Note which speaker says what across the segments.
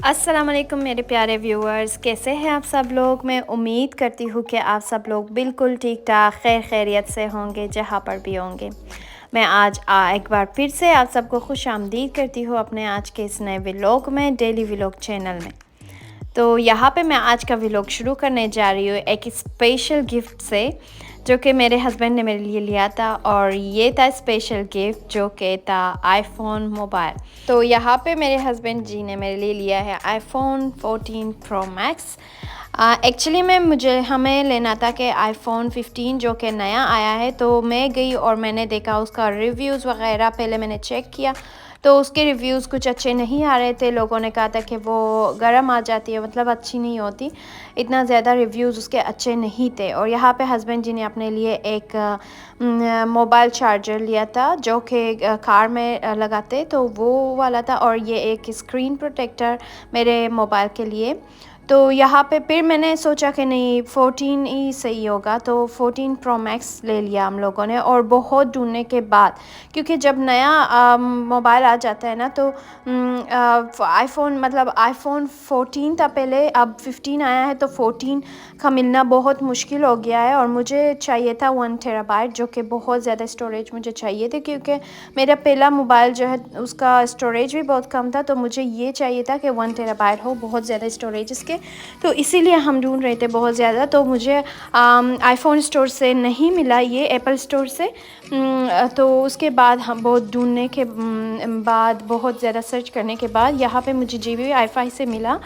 Speaker 1: अस्सलाम वालेकुम मेरे प्यारे व्यूअर्स, कैसे हैं आप सब लोग। मैं उम्मीद करती हूँ कि आप सब लोग बिल्कुल ठीक ठाक खैर खैरियत से होंगे जहाँ पर भी होंगे। मैं आज एक बार फिर से आप सबको खुश आमदीद करती हूँ अपने आज के इस नए व्लॉग में, डेली व्लॉग चैनल में। तो यहाँ पे मैं आज का व्लॉग शुरू करने जा रही हूँ एक स्पेशल गिफ्ट से, जो कि मेरे हस्बैंड ने मेरे लिए लिया था। और ये था स्पेशल गिफ्ट जो कि था आईफोन मोबाइल। तो यहाँ पे मेरे हस्बैंड जी ने मेरे लिए लिया है आईफोन 14 प्रो मैक्स। एक्चुअली में हमें लेना था कि आईफोन 15 जो कि नया आया है। तो मैं गई और मैंने देखा उसका रिव्यूज़ वगैरह, पहले मैंने चेक किया तो उसके रिव्यूज़ कुछ अच्छे नहीं आ रहे थे। लोगों ने कहा था कि वो गर्म आ जाती है, मतलब अच्छी नहीं होती, इतना ज़्यादा रिव्यूज़ उसके अच्छे नहीं थे। और यहाँ पे हस्बैंड जी ने अपने लिए एक मोबाइल चार्जर लिया था जो कि कार में लगाते, तो वो वाला था। और ये एक स्क्रीन प्रोटेक्टर मेरे मोबाइल के लिए। तो यहाँ पे फिर मैंने सोचा कि नहीं 14 ही सही होगा, तो 14 प्रो मैक्स ले लिया हम लोगों ने। और बहुत ढूंढने के बाद, क्योंकि जब नया मोबाइल आ जाता है ना तो आईफोन, मतलब आईफोन 14 था पहले, अब 15 आया है तो 14 का मिलना बहुत मुश्किल हो गया है। और मुझे चाहिए था 1 टेराबाइट, जो कि बहुत ज़्यादा स्टोरेज मुझे चाहिए थे, क्योंकि मेरा पहला मोबाइल जो है उसका स्टोरेज भी बहुत कम था। तो मुझे ये चाहिए था कि 1 टेराबाइट हो, बहुत ज़्यादा स्टोरेज इसके। तो इसीलिए हम ढूंढ रहे थे बहुत ज़्यादा। तो मुझे आईफोन स्टोर से नहीं मिला, ये एप्पल स्टोर से। तो उसके बाद हम बहुत ढूंढने के बाद, बहुत ज़्यादा सर्च करने के बाद यहाँ पे मुझे जीबी वाईफाई से मिला,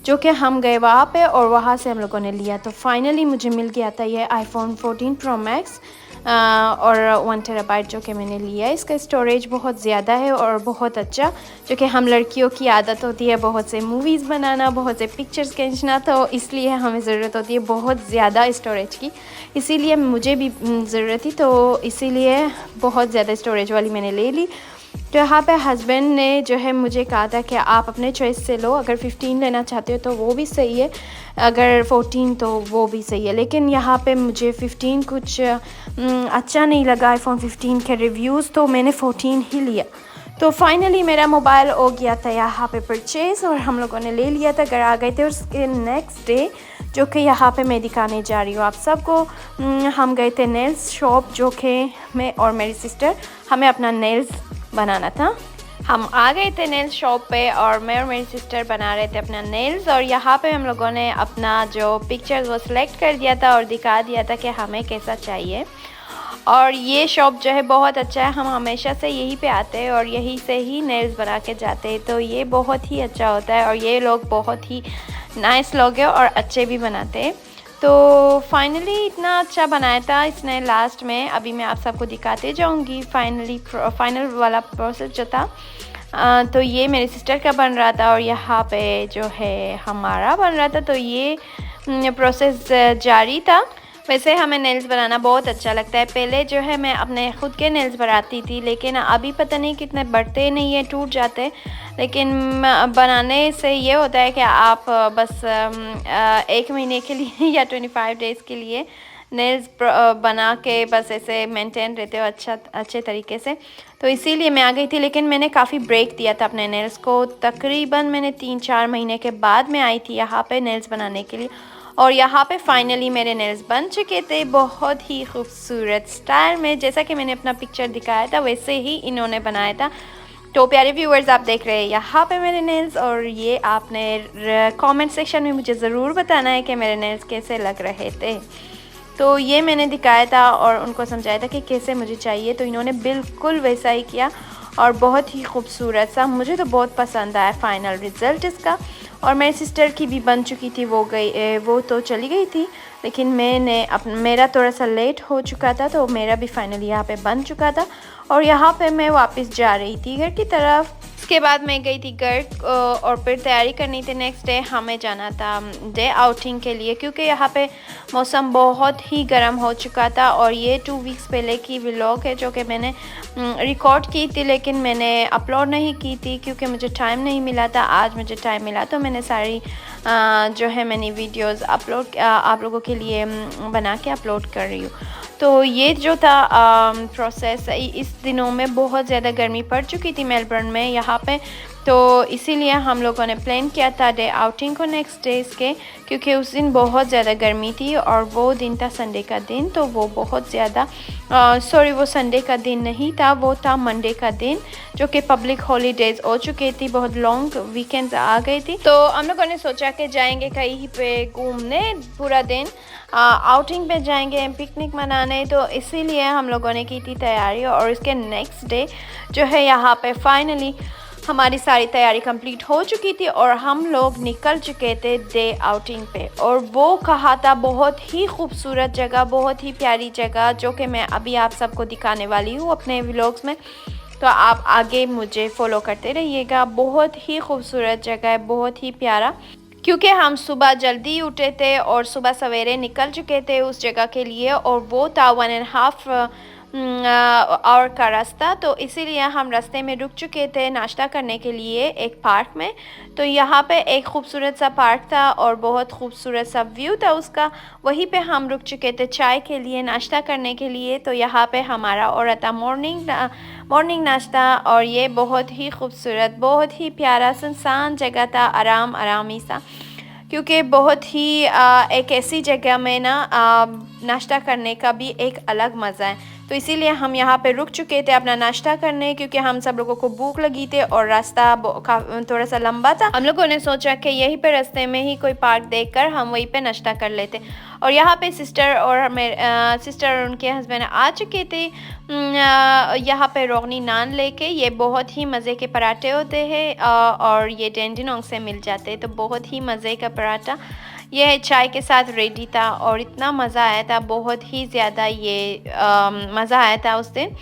Speaker 1: जो कि हम गए वहाँ पे और वहाँ से हम लोगों ने लिया। तो फाइनली मुझे मिल गया था ये आईफोन 14 प्रो मैक्स और 1 टेराबाइट जो कि मैंने लिया। इसका स्टोरेज बहुत ज़्यादा है और बहुत अच्छा, जो कि हम लड़कियों की आदत होती है बहुत से मूवीज़ बनाना, बहुत से पिक्चर्स खींचना, तो इसलिए हमें ज़रूरत होती है बहुत ज़्यादा स्टोरेज की। इसीलिए मुझे भी ज़रूरत थी, तो इसीलिए बहुत ज़्यादा स्टोरेज वाली मैंने ले ली। तो यहाँ पे हस्बैंड ने जो है मुझे कहा था कि आप अपने चॉइस से लो, अगर 15 लेना चाहते हो तो वो भी सही है, अगर 14 तो वो भी सही है। लेकिन यहाँ पे मुझे 15 कुछ अच्छा नहीं लगा, आईफोन 15 के रिव्यूज़, तो मैंने 14 ही लिया। तो फाइनली मेरा मोबाइल हो गया था यहाँ पे परचेज़ और हम लोगों ने ले लिया था, घर आ गए थे। और उसके नेक्स्ट डे, जो कि यहाँ पे मैं दिखाने जा रही हूँ आप सबको, हम गए थे नेल्स शॉप, जो कि मैं और मेरी सिस्टर, हमें अपना नेल्स बनाना था। हम आ गए थे नेल्स शॉप पे और मैं और मेरी सिस्टर बना रहे थे अपना नेल्स। और यहाँ पे हम लोगों ने अपना जो पिक्चर्स वो सिलेक्ट कर दिया था और दिखा दिया था कि हमें कैसा चाहिए। और ये शॉप जो है बहुत अच्छा है, हम हमेशा से यहीं पे आते हैं और यहीं से ही नेल्स बना के जाते हैं। तो ये बहुत ही अच्छा होता है और ये लोग बहुत ही नाइस लोग हैं और अच्छे भी बनाते हैं। तो फाइनली इतना अच्छा बनाया था इसने लास्ट में, अभी मैं आप सबको दिखाते जाऊंगी फाइनल वाला प्रोसेस जो था। तो ये मेरी सिस्टर का बन रहा था और यहाँ पे जो है हमारा बन रहा था। तो ये प्रोसेस जारी था। वैसे हमें नेल्स बनाना बहुत अच्छा लगता है। पहले जो है मैं अपने ख़ुद के नेल्स बनाती थी, लेकिन अभी पता नहीं कितने बढ़ते नहीं है, टूट जाते। लेकिन बनाने से ये होता है कि आप बस 1 महीने के लिए या 25 डेज़ के लिए नेल्स बना के बस ऐसे मेंटेन रहते हो अच्छे तरीके से। तो इसीलिए मैं आ गई थी, लेकिन मैंने काफ़ी ब्रेक दिया था अपने नेल्स को। तकरीबन मैंने 3-4 महीने के बाद मैं आई थी यहाँ पे नेल्स बनाने के लिए। और यहाँ पे फाइनली मेरे नेल्स बन चुके थे बहुत ही खूबसूरत स्टाइल में, जैसा कि मैंने अपना पिक्चर दिखाया था वैसे ही इन्होंने बनाया था। तो प्यारे व्यूअर्स, आप देख रहे हैं यहाँ पे मेरे नेल्स, और ये आपने कमेंट सेक्शन में मुझे ज़रूर बताना है कि मेरे नेल्स कैसे लग रहे थे। तो ये मैंने दिखाया था और उनको समझाया था कि कैसे मुझे चाहिए, तो इन्होंने बिल्कुल वैसा ही किया और बहुत ही खूबसूरत सा, मुझे तो बहुत पसंद आया फाइनल रिज़ल्ट इसका। और मेरी सिस्टर की भी बन चुकी थी, वो तो चली गई थी, लेकिन मेरा थोड़ा सा लेट हो चुका था, तो मेरा भी फाइनली यहाँ पे बन चुका था। और यहाँ पे मैं वापस जा रही थी घर की तरफ। उसके बाद मैं गई थी घर और फिर तैयारी करनी थी। नेक्स्ट डे हमें जाना था डे आउटिंग के लिए, क्योंकि यहाँ पे मौसम बहुत ही गर्म हो चुका था। और ये 2 वीक्स पहले की व्लॉग है जो कि मैंने रिकॉर्ड की थी, लेकिन मैंने अपलोड नहीं की थी क्योंकि मुझे टाइम नहीं मिला था। आज मुझे टाइम मिला तो मैंने सारी जो है मैंने वीडियोस आप लोगों के लिए बना के अपलोड कर रही हूँ। तो ये जो था प्रोसेस, इस दिनों में बहुत ज़्यादा गर्मी पड़ चुकी थी मेलबर्न में। यहाँ पे तो इसीलिए हम लोगों ने प्लान किया था डे आउटिंग को नेक्स्ट डेज़ के, क्योंकि उस दिन बहुत ज़्यादा गर्मी थी और वो दिन था संडे का दिन। तो वो बहुत ज़्यादा सॉरी, वो संडे का दिन नहीं था, वो था मंडे का दिन, जो कि पब्लिक हॉलीडेज़ हो चुकी थी, बहुत लॉन्ग वीकेंड्स आ गई थी। तो हम लोगों ने सोचा कि जाएंगे कहीं पे घूमने, पूरा दिन आउटिंग पे जाएंगे, पिकनिक मनाने। तो इसीलिए हम लोगों ने की थी तैयारी, और इसके नेक्स्ट डे जो है यहाँ पे फाइनली हमारी सारी तैयारी कंप्लीट हो चुकी थी और हम लोग निकल चुके थे डे आउटिंग पे। और वो कहा था बहुत ही खूबसूरत जगह, बहुत ही प्यारी जगह, जो कि मैं अभी आप सबको दिखाने वाली हूँ अपने व्लॉग्स में। तो आप आगे मुझे फॉलो करते रहिएगा। बहुत ही खूबसूरत जगह है, बहुत ही प्यारा, क्योंकि हम सुबह जल्दी उठे थे और सुबह सवेरे निकल चुके थे उस जगह के लिए, और वो था 1.5 आवर का रास्ता। तो इसीलिए हम रास्ते में रुक चुके थे नाश्ता करने के लिए एक पार्क में। तो यहाँ पे एक खूबसूरत सा पार्क था और बहुत खूबसूरत सा व्यू था उसका, वहीं पे हम रुक चुके थे चाय के लिए, नाश्ता करने के लिए। तो यहाँ पे हमारा हो रहा था मॉर्निंग नाश्ता, और ये बहुत ही खूबसूरत, बहुत ही प्यारा सुनसान जगह था, आरामी सा, क्योंकि बहुत ही एक ऐसी जगह में ना नाश्ता करने का भी एक अलग मज़ा है। तो इसीलिए हम यहाँ पे रुक चुके थे अपना नाश्ता करने, क्योंकि हम सब लोगों को भूख लगी थी और रास्ता थोड़ा सा लंबा था। हम लोगों ने सोचा कि यहीं पे रास्ते में ही कोई पार्क देखकर हम वहीं पे नाश्ता कर लेते। और यहाँ पे सिस्टर और उनके हस्बैंड आ चुके थे यहाँ पे रोगनी नान लेके। ये बहुत ही मज़े के पराठे होते हैं और ये डेंडिनोंग से मिल जाते हैं, तो बहुत ही मज़े का पराठा यह चाय के साथ रेडी था और इतना मज़ा आया था, बहुत ही ज़्यादा ये मज़ा आया था उस दिन।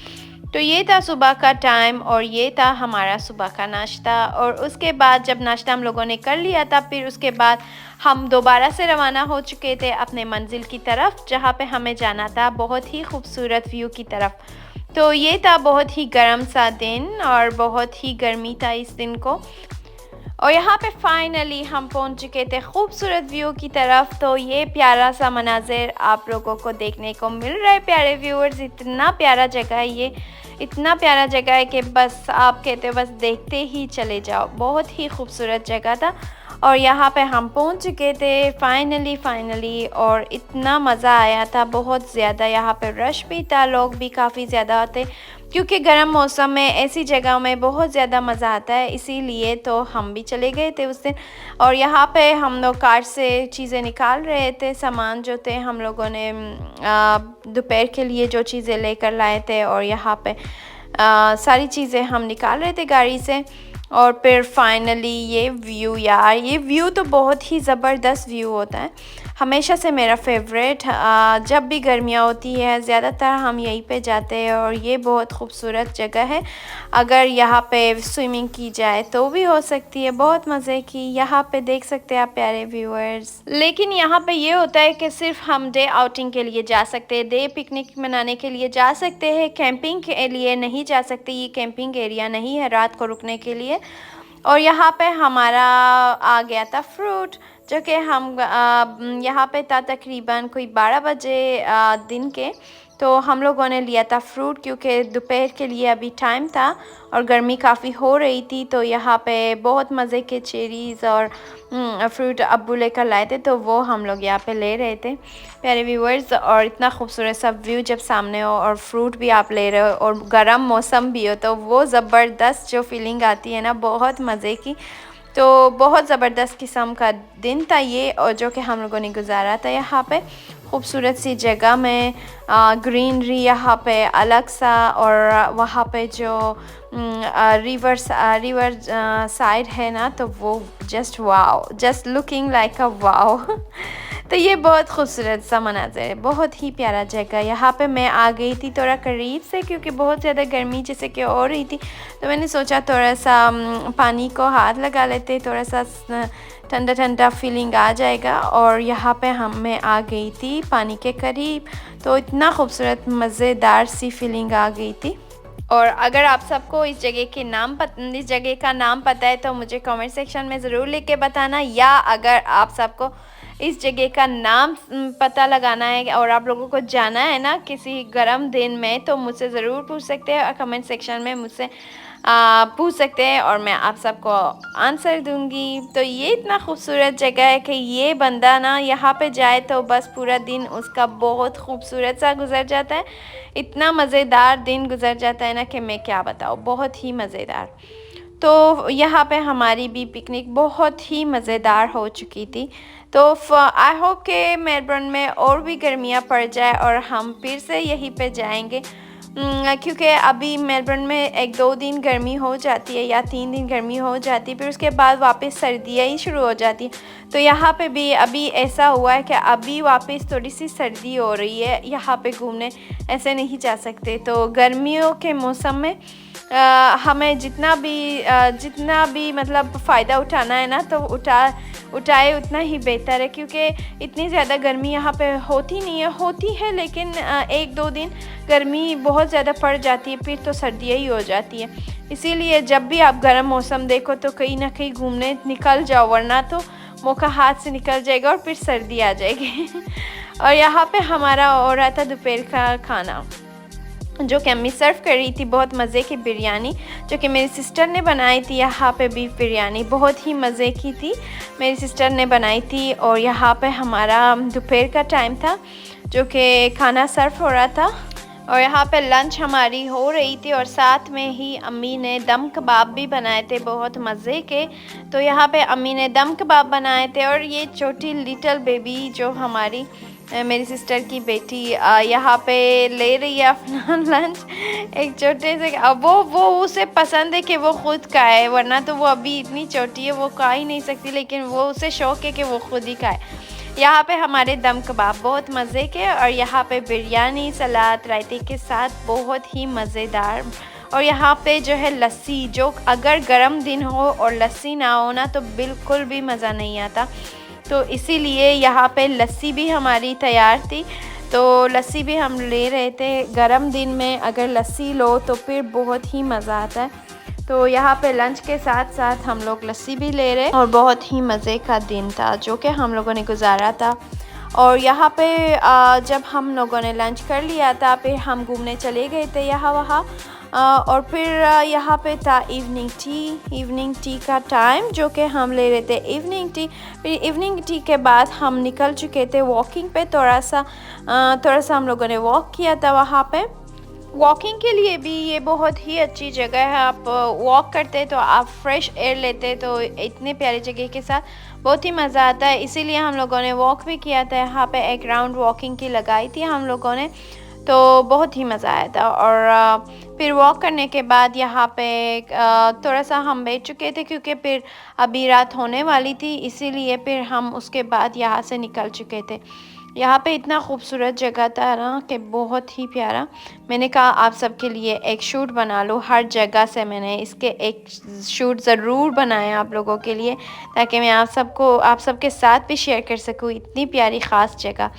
Speaker 1: तो ये था सुबह का टाइम और ये था हमारा सुबह का नाश्ता। और उसके बाद जब नाश्ता हम लोगों ने कर लिया था, फिर उसके बाद हम दोबारा से रवाना हो चुके थे अपने मंजिल की तरफ, जहाँ पे हमें जाना था बहुत ही खूबसूरत व्यू की तरफ। तो ये था बहुत ही गर्म सा दिन और बहुत ही गर्मी था इस दिन को। और यहाँ पे फाइनली हम पहुँच चुके थे खूबसूरत व्यू की तरफ। तो ये प्यारा सा मनाजिर आप लोगों को देखने को मिल रहा है प्यारे व्यूअर्स। इतना प्यारा जगह है ये, इतना प्यारा जगह है कि बस आप कहते हो बस देखते ही चले जाओ। बहुत ही खूबसूरत जगह था और यहाँ पे हम पहुँच चुके थे फाइनली और इतना मज़ा आया था बहुत ज़्यादा। यहाँ पे रश भी था, लोग भी काफ़ी ज़्यादा आते, क्योंकि गर्म मौसम में ऐसी जगह में बहुत ज़्यादा मज़ा आता है, इसीलिए तो हम भी चले गए थे उस दिन। और यहाँ पे हम लोग कार से चीज़ें निकाल रहे थे, सामान जो थे हम लोगों ने दोपहर के लिए जो चीज़ें लेकर लाए थे, और यहाँ पे सारी चीज़ें हम निकाल रहे थे गाड़ी से। और फिर फाइनली ये व्यू, यार ये व्यू तो बहुत ही ज़बरदस्त व्यू होता है, हमेशा से मेरा फेवरेट। जब भी गर्मियाँ होती है ज़्यादातर हम यहीं पे जाते हैं और ये बहुत खूबसूरत जगह है। अगर यहाँ पे स्विमिंग की जाए तो भी हो सकती है, बहुत मज़े की। यहाँ पे देख सकते हैं आप प्यारे व्यूअर्स। लेकिन यहाँ पे ये होता है कि सिर्फ हम डे आउटिंग के लिए जा सकते हैं, डे पिकनिक मनाने के लिए जा सकते हैं, कैंपिंग के लिए नहीं जा सकते। ये कैंपिंग एरिया नहीं है रात को रुकने के लिए। और यहाँ पे हमारा आ गया था फ्रूट, जो कि हम यहाँ पे था तकरीबन कोई 12 बजे दिन के। तो हम लोगों ने लिया था फ्रूट, क्योंकि दोपहर के लिए अभी टाइम था और गर्मी काफ़ी हो रही थी। तो यहाँ पे बहुत मज़े के चेरीज़ और फ्रूट अब्बू लेकर लाए थे, तो वो हम लोग यहाँ पे ले रहे थे प्यारे व्यूअर्स। और इतना खूबसूरत सा व्यू जब सामने हो और फ्रूट भी आप ले रहे हो और गर्म मौसम भी हो, तो वो ज़बरदस्त जो फीलिंग आती है ना, बहुत मज़े की। तो बहुत ज़बरदस्त किस्म का दिन था ये, और जो कि हम लोगों ने गुजारा था यहाँ पे खूबसूरत सी जगह में। ग्रीनरी यहाँ पे अलग सा, और वहाँ पे जो रिवर साइड है ना, तो वो just wow, just looking like a wow. तो ये बहुत खूबसूरत सा मनाज़र है, बहुत ही प्यारा जगह। यहाँ पे मैं आ गई थी थोड़ा करीब से, क्योंकि बहुत ज़्यादा गर्मी जैसे कि हो रही थी, तो मैंने सोचा थोड़ा सा पानी को हाथ लगा लेते, थोड़ा सा ठंडा ठंडा फीलिंग आ जाएगा। और यहाँ पे मैं आ गई थी पानी के करीब, तो इतना खूबसूरत मज़ेदार सी फीलिंग आ गई थी। और अगर आप सबको इस जगह का नाम पता है तो मुझे कमेंट सेक्शन में ज़रूर लिख के बताना, या अगर आप सबको इस जगह का नाम पता लगाना है और आप लोगों को जाना है ना किसी गर्म दिन में, तो मुझसे ज़रूर पूछ सकते हैं और कमेंट सेक्शन में मुझसे पूछ सकते हैं और मैं आप सबको आंसर दूंगी। तो ये इतना खूबसूरत जगह है कि ये बंदा ना यहाँ पे जाए तो बस पूरा दिन उसका बहुत खूबसूरत सा गुजर जाता है। इतना मज़ेदार दिन गुजर जाता है ना कि मैं क्या बताऊँ, बहुत ही मज़ेदार। तो यहाँ पे हमारी भी पिकनिक बहुत ही मज़ेदार हो चुकी थी। तो आई होप कि मेलबर्न में और भी गर्मियाँ पड़ जाए और हम फिर से यहीं पे जाएंगे, क्योंकि अभी मेलबर्न में 1-2 दिन गर्मी हो जाती है या 3 दिन गर्मी हो जाती है, फिर उसके बाद वापस सर्दियाँ ही शुरू हो जाती हैं। तो यहाँ पे भी अभी ऐसा हुआ है कि अभी वापस थोड़ी सी सर्दी हो रही है, यहाँ पे घूमने ऐसे नहीं जा सकते। तो गर्मियों के मौसम में हमें जितना भी मतलब फ़ायदा उठाना है ना, तो उठाए उतना ही बेहतर है, क्योंकि इतनी ज़्यादा गर्मी यहाँ पे होती है लेकिन 1-2 दिन गर्मी बहुत ज़्यादा पड़ जाती है, फिर तो सर्दियाँ ही हो जाती है। इसीलिए जब भी आप गर्म मौसम देखो तो कहीं ना कहीं घूमने निकल जाओ, वरना तो मौका हाथ से निकल जाएगा और फिर सर्दी आ जाएगी। और यहाँ पे हमारा हो रहा था दोपहर का खाना, जो कि अम्मी सर्व कर रही थी, बहुत मज़े की बिरयानी जो कि मेरी सिस्टर ने बनाई थी। यहाँ पे बीफ बिरयानी बहुत ही मज़े की थी, मेरी सिस्टर ने बनाई थी। और यहाँ पे हमारा दोपहर का टाइम था जो कि खाना सर्व हो रहा था, और यहाँ पे लंच हमारी हो रही थी, और साथ में ही अम्मी ने दम कबाब भी बनाए थे बहुत मज़े के। तो यहाँ पे अम्मी ने दम कबाब बनाए थे, और ये छोटी लिटिल बेबी जो हमारी मेरी सिस्टर की बेटी यहाँ पे ले रही है अपना लंच एक छोटे से। अब वो उसे पसंद है कि वो खुद खाए, वरना तो वो अभी इतनी छोटी है वो खा ही नहीं सकती, लेकिन वो उसे शौक है कि वो खुद ही खाए। यहाँ पे हमारे दम कबाब बहुत मज़े के, और यहाँ पे बिरयानी सलाद रायते के साथ बहुत ही मज़ेदार। और यहाँ पे जो है लस्सी, जो अगर गर्म दिन हो और लस्सी ना हो ना तो बिल्कुल भी मज़ा नहीं आता। तो इसीलिए यहाँ पे लस्सी भी हमारी तैयार थी, तो लस्सी भी हम ले रहे थे। गर्म दिन में अगर लस्सी लो तो फिर बहुत ही मज़ा आता है। तो यहाँ पे लंच के साथ साथ हम लोग लस्सी भी ले रहे, और बहुत ही मज़े का दिन था जो कि हम लोगों ने गुजारा था। और यहाँ पे जब हम लोगों ने लंच कर लिया था, फिर हम घूमने चले गए थे यहाँ वहाँ। और फिर यहाँ पे था इवनिंग टी का टाइम, जो कि हम ले रहे थे इवनिंग टी। फिर इवनिंग टी के बाद हम निकल चुके थे वॉकिंग पे। थोड़ा सा हम लोगों ने वॉक किया था वहाँ पे। वॉकिंग के लिए भी ये बहुत ही अच्छी जगह है। आप वॉक करते तो आप फ्रेश एयर लेते, तो इतने प्यारी जगह के साथ बहुत ही मज़ा आता है। इसीलिए हम लोगों ने वॉक भी किया था। यहाँ पे एक राउंड वॉकिंग की लगाई थी हम लोगों ने, तो बहुत ही मज़ा आया था। और फिर वॉक करने के बाद यहाँ पे थोड़ा सा हम बैठ चुके थे, क्योंकि फिर अभी रात होने वाली थी, इसीलिए फिर हम उसके बाद यहाँ से निकल चुके थे। यहाँ पे इतना खूबसूरत जगह था ना कि बहुत ही प्यारा। मैंने कहा आप सबके लिए एक शूट बना लो, हर जगह से मैंने इसके एक शूट ज़रूर बनाया आप लोगों के लिए, ताकि मैं आप सबके साथ भी शेयर कर सकूँ इतनी प्यारी ख़ास जगह।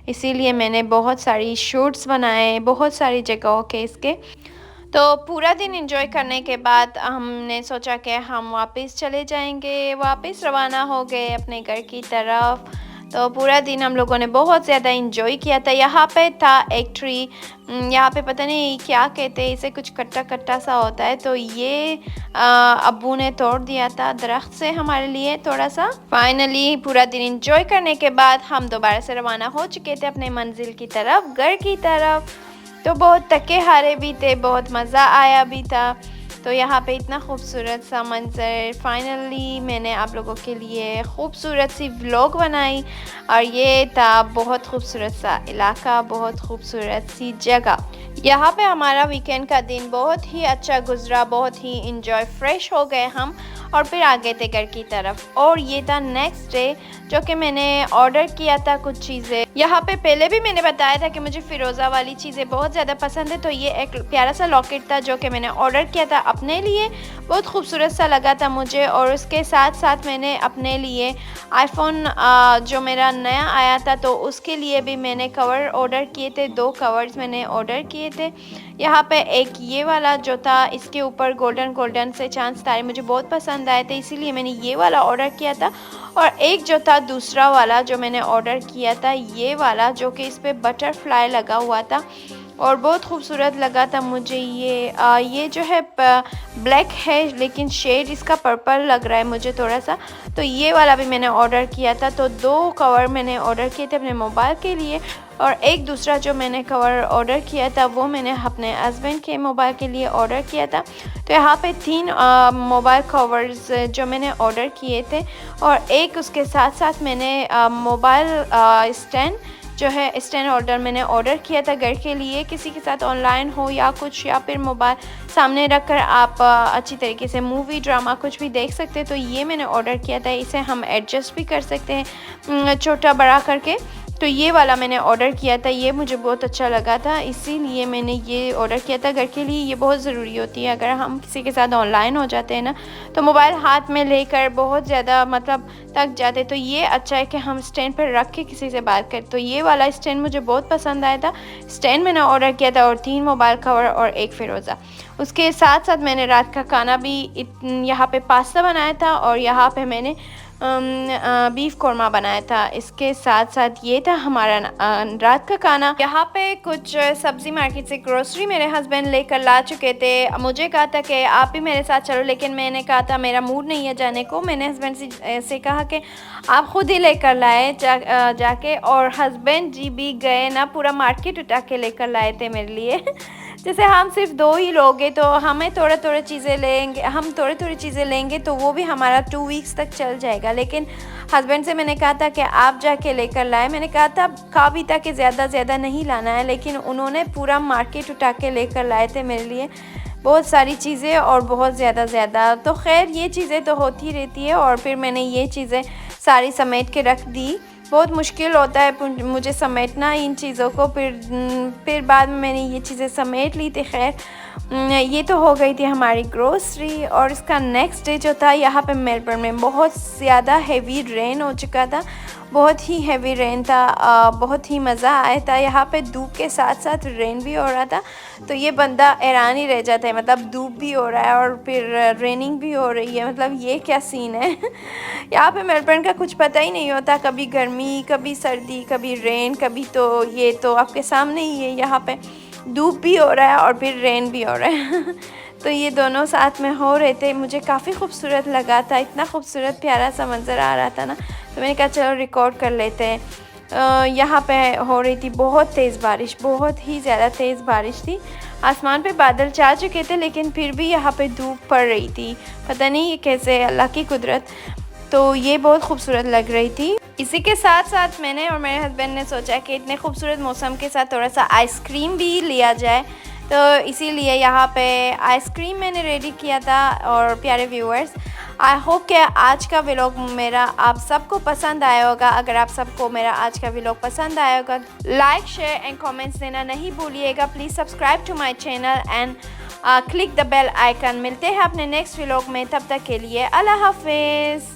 Speaker 1: इसीलिए मैंने बहुत सारी शूट्स बनाए बहुत सारी जगहों के इसके। तो पूरा दिन एंजॉय करने के बाद हमने सोचा कि हम वापस चले जाएंगे, वापस रवाना हो गए अपने घर की तरफ। तो पूरा दिन हम लोगों ने बहुत ज़्यादा एंजॉय किया था। यहाँ पे था एक ट्री, यहाँ पे पता नहीं क्या कहते हैं इसे, कुछ कट्टा कट्टा सा होता है, तो ये अब्बू ने तोड़ दिया था दरख्त से हमारे लिए थोड़ा सा। फाइनली पूरा दिन एंजॉय करने के बाद हम दोबारा से रवाना हो चुके थे अपने मंजिल की तरफ, घर की तरफ। तो बहुत थके हारे भी थे, बहुत मज़ा आया भी था। तो यहाँ पे इतना खूबसूरत सा मंज़र, फाइनली मैंने आप लोगों के लिए खूबसूरत सी व्लॉग बनाई, और ये था बहुत खूबसूरत सा इलाका, बहुत खूबसूरत सी जगह। यहाँ पे हमारा वीकेंड का दिन बहुत ही अच्छा गुजरा, बहुत ही इंजॉय, फ्रेश हो गए हम, और फिर आ गए थे घर की तरफ। और ये था नेक्स्ट डे, जो कि मैंने ऑर्डर किया था कुछ चीज़ें। यहाँ पे पहले भी मैंने बताया था कि मुझे फ़िरोज़ा वाली चीज़ें बहुत ज़्यादा पसंद है, तो ये एक प्यारा सा लॉकेट था जो कि मैंने ऑर्डर किया था अपने लिए, बहुत खूबसूरत सा लगा था मुझे। और उसके साथ साथ मैंने अपने लिए आईफोन जो मेरा नया आया था, तो उसके लिए भी मैंने कवर ऑर्डर किए थे, 2 कवर्स मैंने ऑर्डर किए थे। यहाँ पे एक ये वाला जो था, इसके ऊपर गोल्डन से चांद सितारे मुझे बहुत पसंद आए थे, इसीलिए मैंने ये वाला ऑर्डर किया था। और एक जो था दूसरा वाला जो मैंने ऑर्डर किया था, ये वाला जो कि इस पर बटरफ्लाई लगा हुआ था, और बहुत खूबसूरत लगा था मुझे ये जो है ब्लैक है लेकिन शेड इसका पर्पल लग रहा है मुझे थोड़ा सा। तो ये वाला भी मैंने ऑर्डर किया था। तो 2 कवर मैंने ऑर्डर किए थे अपने मोबाइल के लिए, और एक दूसरा जो मैंने कवर ऑर्डर किया था वो मैंने अपने हस्बैंड के मोबाइल के लिए ऑर्डर किया था। तो यहाँ पे 3 मोबाइल कवर्स जो मैंने ऑर्डर किए थे, और एक उसके साथ साथ मैंने मोबाइल स्टैंड जो है स्टैंड ऑर्डर मैंने ऑर्डर किया था घर के लिए, किसी के साथ ऑनलाइन हो या कुछ, या फिर मोबाइल सामने रखकर आप अच्छी तरीके से मूवी ड्रामा कुछ भी देख सकते हैं। तो ये मैंने ऑर्डर किया था। इसे हम एडजस्ट भी कर सकते हैं छोटा बड़ा करके। तो ये वाला मैंने ऑर्डर किया था, ये मुझे बहुत अच्छा लगा था, इसीलिए मैंने ये ऑर्डर किया था घर के लिए। ये बहुत ज़रूरी होती है अगर हम किसी के साथ ऑनलाइन हो जाते हैं ना, तो मोबाइल हाथ में लेकर बहुत ज़्यादा मतलब थक जाते। तो ये अच्छा है कि हम स्टैंड पर रख के किसी से बात करें। तो ये वाला स्टैंड मुझे बहुत पसंद आया था। स्टैंड मैंने ऑर्डर किया था, और 3 मोबाइल कवर और 1 फ़िरोज़ा। उसके साथ साथ मैंने रात का खाना भी यहाँ पे पास्ता बनाया था, और यहाँ पे मैंने बीफ कौरमा बनाया था। इसके साथ साथ ये था हमारा रात का खाना। यहाँ पे कुछ सब्ज़ी मार्केट से ग्रोसरी मेरे हस्बैंड लेकर ला चुके थे। मुझे कहा था कि आप भी मेरे साथ चलो, लेकिन मैंने कहा था मेरा मूड नहीं है जाने को। मैंने हस्बैंड से कहा कि आप ख़ुद ही लेकर लाए जाके, और हस्बैंड जी भी गए ना, पूरा मार्केट उठा के लेकर लाए थे मेरे लिए। जैसे हम सिर्फ 2 ही लोग हैं, तो हमें थोड़े थोड़े चीज़ें लेंगे तो वो भी हमारा 2 वीक्स तक चल जाएगा। लेकिन हस्बैंड से मैंने कहा था कि आप जाके लेकर लाए। मैंने कहा था भी था कि ज़्यादा नहीं लाना है, लेकिन उन्होंने पूरा मार्केट उठा के लेकर लाए थे मेरे लिए बहुत सारी चीज़ें, और बहुत ज़्यादा। तो खैर ये चीज़ें तो होती रहती है, और फिर मैंने ये चीज़ें सारी समेट के रख दी। बहुत मुश्किल होता है मुझे समेटना इन चीज़ों को। फिर बाद में मैंने ये चीज़ें समेट ली थी। खैर ये तो हो गई थी हमारी ग्रोसरी। और इसका नेक्स्ट डे जो था, यहाँ पे मेलबर्न में बहुत ज़्यादा हेवी रेन हो चुका था, बहुत ही हेवी रेन था। बहुत ही मज़ा आया था। यहाँ पे धूप के साथ साथ रेन भी हो रहा था। तो ये बंदा हैरान ही रह जाता है, मतलब धूप भी हो रहा है और फिर रेनिंग भी हो रही है, मतलब ये क्या सीन है। यहाँ पे मेलबर्न का कुछ पता ही नहीं होता, कभी गर्मी, कभी सर्दी, कभी रेन, कभी तो ये तो आपके सामने ही है। यहाँ पे धूप भी हो रहा है और फिर रेन भी हो रहा है। तो ये दोनों साथ में हो रहे थे। मुझे काफ़ी खूबसूरत लगा था, इतना खूबसूरत प्यारा सा मंज़र आ रहा था ना, तो मैंने कहा चलो रिकॉर्ड कर लेते हैं। यहाँ पे हो रही थी बहुत तेज़ बारिश, बहुत ही ज़्यादा तेज़ बारिश थी। आसमान पे बादल छा चुके थे, लेकिन फिर भी यहाँ पे धूप पड़ रही थी। पता नहीं ये कैसे, अल्लाह की कुदरत। तो ये बहुत खूबसूरत लग रही थी। इसी के साथ साथ मैंने और मेरे हस्बैंड ने सोचा कि इतने खूबसूरत मौसम के साथ थोड़ा सा आइसक्रीम भी लिया जाए, तो इसीलिए यहाँ पे आइसक्रीम मैंने रेडी किया था। और प्यारे व्यूअर्स, आई होप कि आज का व्लॉग मेरा आप सबको पसंद आया होगा। अगर आप सबको मेरा आज का व्लॉग पसंद आया होगा, लाइक, शेयर एंड कमेंट्स देना नहीं भूलिएगा। Please subscribe to my channel and click the bell icon. मिलते हैं अपने नेक्स्ट व्लॉग में, तब तक के लिए अल्लाह हाफिज़।